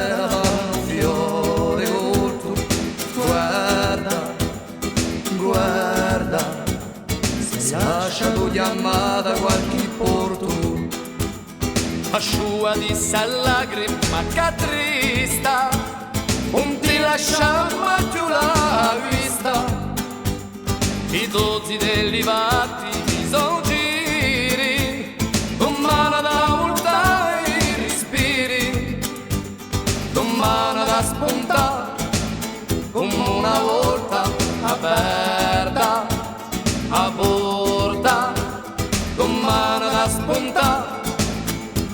sera vanno fiore volto. Guarda, guarda, se lasciato chiamata qualche porto. Asciua di lacrima che trista, non ti lasciamo più la vista. I dozzi degli vatti mi sono giri, domani da volta i respiri, domani da spuntare come una volta aperta a porta, domani da spuntare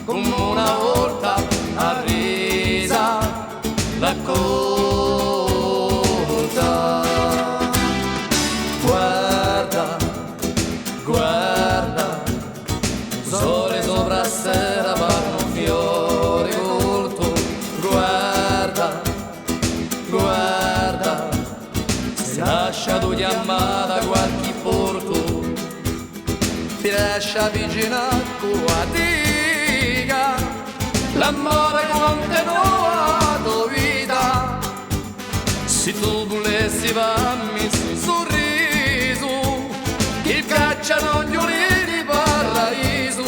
come una volta arrisa la colta. Guarda, guarda, sole sopra sera vanno fiori volto. Guarda, guarda, se lasciato chiamata qualche porto, ti lascia vicino a diga l'amore continua tua vita. Se tu volessi farmi sul sorriso, il cacciano gli ulivi di paradiso.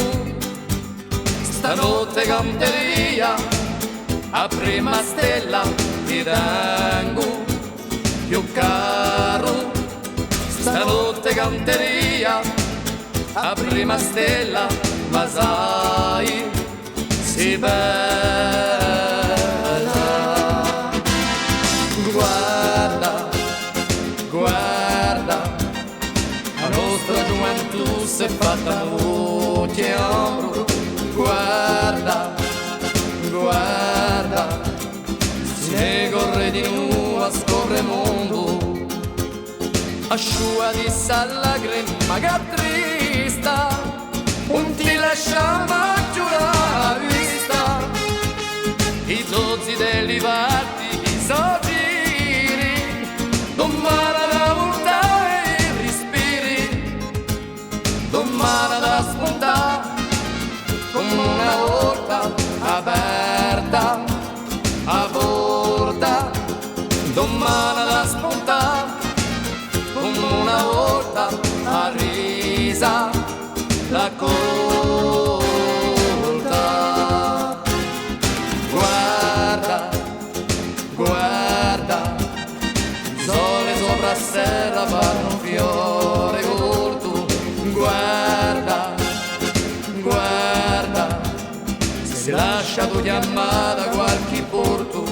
Stanotte canteria a prima stella ti tengo più caro. Stanotte canteria a prima stella, ma sai, si bella. Guarda, guarda, la nostra gioventù si è fatta molti amore. Guarda, guarda, se ne corre di nuovo a scorre mondo. Asciua di lacrima che trista, non ti lasciamo più la vista. I dozzi degli vatti i sottili, domani da volta i respiri, domani da spuntare come una volta aperta a porta, domani da spuntare come una volta arrisa la colta. Guarda, guarda, sole sopra serra fanno fiore corto. Guarda, guarda, se si lascia tu chiamata qualche porto,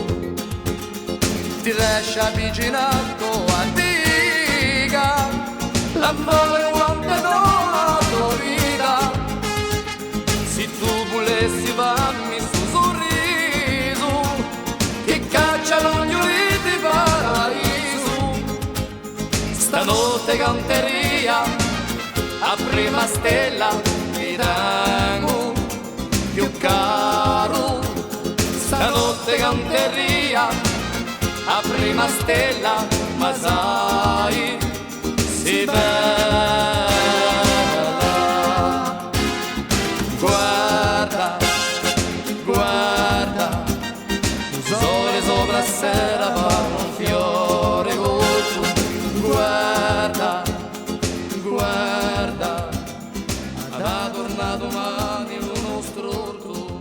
ti lascia vicinato a diga l'amore quanto la tua vita. Se tu volessi farmi su sorriso, che cacciano gli ulivi di paradiso. Stanotte canteria a prima stella ti tengo più caro. Stanotte canteria a prima stella, ma sai, si bella. Guarda, guarda, sole sopra sera fanno un fiore volto. Guarda, guarda, da tornato domani uno storto.